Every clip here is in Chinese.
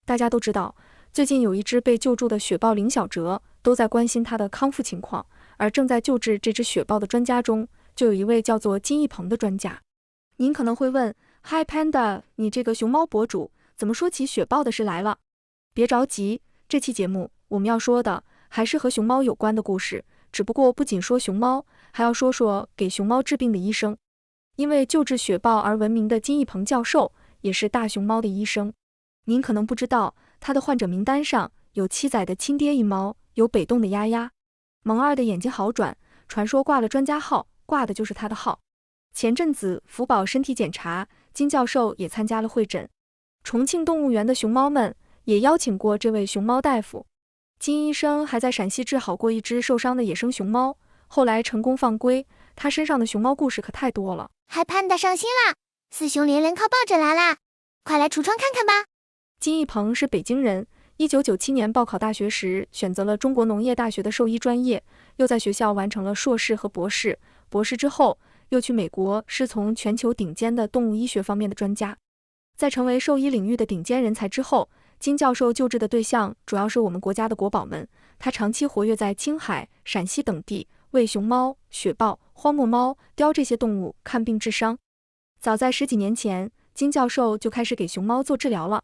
大家都知道，最近有一只被救助的雪豹林小哲，都在关心它的康复情况。而正在救治这只雪豹的专家中，就有一位叫做金一鹏的专家。您可能会问 ，Hi Panda， 你这个熊猫博主怎么说起雪豹的事来了？别着急，这期节目我们要说的还是和熊猫有关的故事，只不过不仅说熊猫，还要说说给熊猫治病的医生。因为救治雪豹而闻名的金一鹏教授，也是大熊猫的医生。您可能不知道，他的患者名单上有7仔的亲爹一猫，有北洞的丫丫，萌二的眼睛好转，传说挂了专家号，挂的就是他的号。前阵子福宝身体检查，金教授也参加了会诊。重庆动物园的熊猫们也邀请过这位熊猫大夫。金医生还在陕西治好过一只受伤的野生熊猫，后来成功放归。他身上的熊猫故事可太多了。嗨Panda上新啦，4熊连连靠抱枕来啦，快来橱窗看看吧。金一鹏是北京人，1997年报考大学时选择了中国农业大学的兽医专业，又在学校完成了硕士和博士。博士之后，又去美国师从全球顶尖的动物医学方面的专家。在成为兽医领域的顶尖人才之后，金教授救治的对象主要是我们国家的国宝们。他长期活跃在青海、陕西等地，为熊猫、雪豹、荒漠猫、雕这些动物看病治伤。早在10几年前，金教授就开始给熊猫做治疗了。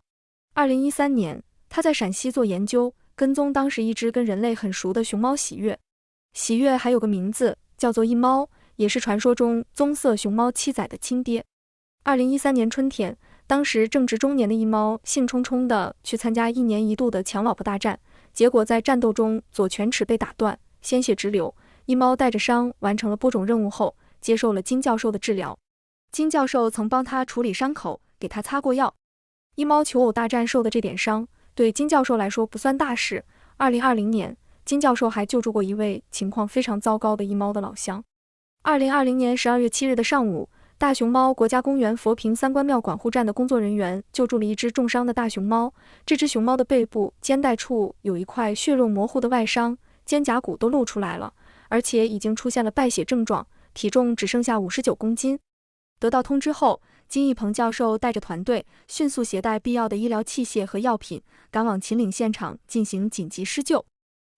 2013年，他在陕西做研究，跟踪当时一只跟人类很熟的熊猫喜悦。喜悦还有个名字叫做一猫，也是传说中棕色熊猫7仔的亲爹。2013年春天，当时正值中年的一猫兴冲冲地去参加1年1度的抢老婆大战，结果在战斗中左犬齿被打断，鲜血直流。一猫带着伤完成了播种任务后，接受了金教授的治疗。金教授曾帮他处理伤口，给他擦过药。一猫求偶大战受的这点伤，对金教授来说不算大事。2020年，金教授还救助过一位情况非常糟糕的一猫的老乡。2020年12月7日的上午，大熊猫国家公园佛坪三官庙管护站的工作人员救助了一只重伤的大熊猫。这只熊猫的背部肩带处有一块血肉模糊的外伤，肩胛骨都露出来了，而且已经出现了败血症状，体重只剩下59公斤。得到通知后，金一鹏教授带着团队迅速携带必要的医疗器械和药品，赶往秦岭现场进行紧急施救。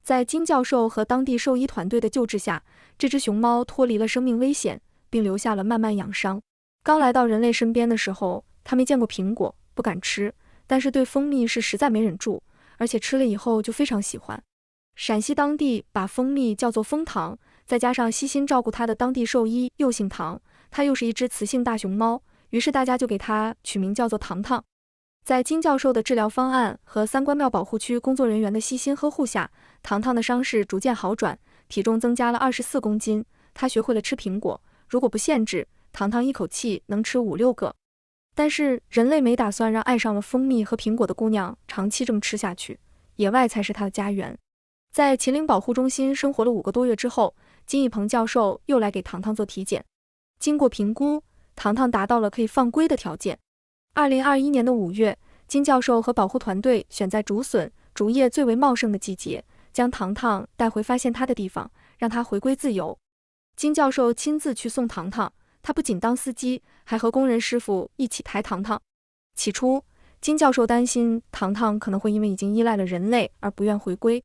在金教授和当地兽医团队的救治下，这只熊猫脱离了生命危险，并留下了漫漫养伤。刚来到人类身边的时候，他没见过苹果，不敢吃，但是对蜂蜜是实在没忍住，而且吃了以后就非常喜欢。陕西当地把蜂蜜叫做蜂糖，再加上悉心照顾它的当地兽医又姓唐，它又是一只雌性大熊猫，于是大家就给它取名叫做糖糖。在金教授的治疗方案和三官庙保护区工作人员的悉心呵护下，糖糖的伤势逐渐好转，体重增加了24公斤。他学会了吃苹果，如果不限制，糖糖一口气能吃5、6个。但是人类没打算让爱上了蜂蜜和苹果的姑娘长期这么吃下去，野外才是她的家园。在秦岭保护中心生活了5个多月之后，金一鹏教授又来给糖糖做体检。经过评估，糖糖达到了可以放归的条件。2021年的5月，金教授和保护团队选在竹笋、竹叶最为茂盛的季节，将糖糖带回发现它的地方，让它回归自由。金教授亲自去送糖糖，他不仅当司机，还和工人师傅一起抬糖糖。起初，金教授担心糖糖可能会因为已经依赖了人类而不愿回归。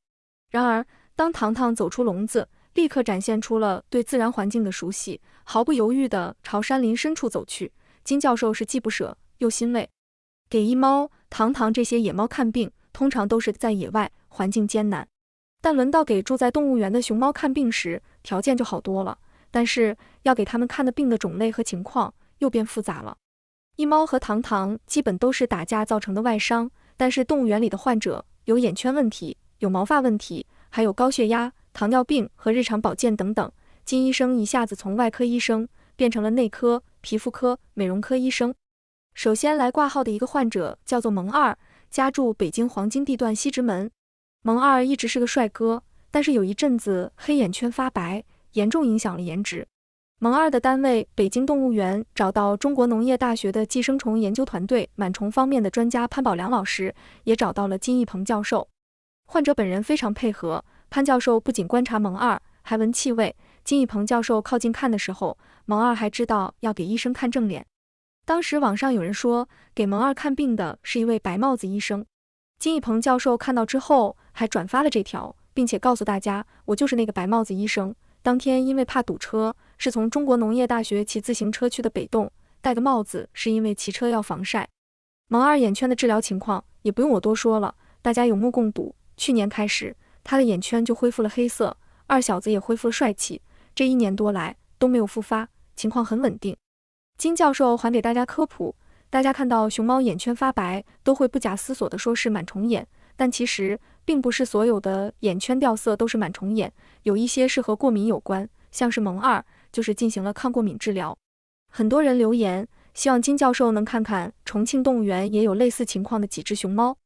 然而，当糖糖走出笼子，立刻展现出了对自然环境的熟悉，毫不犹豫地朝山林深处走去。金教授是既不舍又欣慰。给一猫、糖糖这些野猫看病，通常都是在野外，环境艰难。但轮到给住在动物园的熊猫看病时，条件就好多了。但是要给他们看的病的种类和情况又变复杂了。一猫和糖糖基本都是打架造成的外伤，但是动物园里的患者有眼圈问题，有毛发问题，还有高血压、糖尿病和日常保健等等。金医生一下子从外科医生变成了内科、皮肤科、美容科医生。首先来挂号的一个患者叫做萌二，家住北京黄金地段西直门。萌二一直是个帅哥，但是有一阵子黑眼圈发白，严重影响了颜值。萌二的单位北京动物园找到中国农业大学的寄生虫研究团队螨虫方面的专家潘宝良老师，也找到了金一鹏教授。患者本人非常配合，潘教授不仅观察萌二，还闻气味。金一鹏教授靠近看的时候，萌二还知道要给医生看正脸。当时网上有人说，给萌二看病的是一位白帽子医生。金一鹏教授看到之后还转发了这条，并且告诉大家，我就是那个白帽子医生。当天因为怕堵车，是从中国农业大学骑自行车去的北洞，戴个帽子是因为骑车要防晒。萌二眼圈的治疗情况也不用我多说了，大家有目共睹。去年开始，他的眼圈就恢复了黑色，二小子也恢复了帅气，这1年多来都没有复发，情况很稳定。金教授还给大家科普，大家看到熊猫眼圈发白都会不假思索地说是螨虫眼，但其实并不是所有的眼圈掉色都是螨虫眼，有一些是和过敏有关，像是萌二就是进行了抗过敏治疗。很多人留言希望金教授能看看重庆动物园也有类似情况的几只熊猫。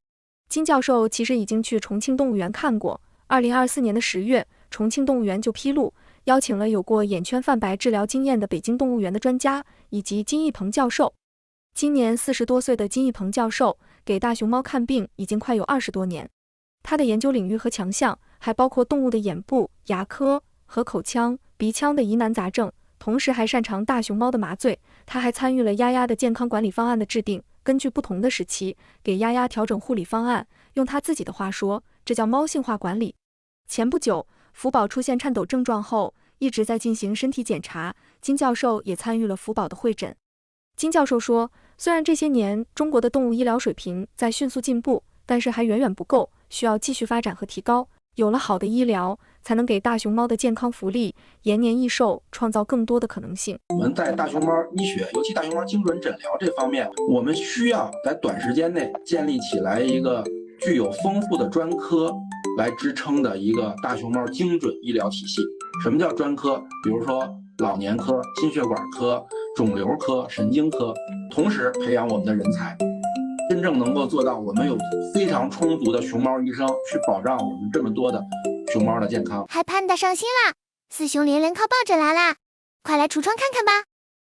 金教授其实已经去重庆动物园看过，2024年的10月，重庆动物园就披露邀请了有过眼圈泛白治疗经验的北京动物园的专家以及金一鹏教授。今年40多岁的金一鹏教授给大熊猫看病已经快有20多年，他的研究领域和强项还包括动物的眼部、牙科和口腔、鼻腔的疑难杂症，同时还擅长大熊猫的麻醉。他还参与了丫丫的健康管理方案的制定，根据不同的时期给丫丫调整护理方案，用他自己的话说，这叫猫性化管理。前不久福宝出现颤抖症状后，一直在进行身体检查，金教授也参与了福宝的会诊。金教授说，虽然这些年中国的动物医疗水平在迅速进步，但是还远远不够，需要继续发展和提高。有了好的医疗，才能给大熊猫的健康福利、延年益寿创造更多的可能性。我们在大熊猫医学，尤其大熊猫精准诊疗这方面，我们需要在短时间内建立起来一个具有丰富的专科来支撑的一个大熊猫精准医疗体系。什么叫专科？比如说老年科、心血管科、肿瘤科、神经科，同时培养我们的人才，真正能够做到我们有非常充足的熊猫医生去保障我们这么多的熊猫的健康。嗨，潘达上新啦！4熊连连靠抱枕来啦，快来橱窗看看吧。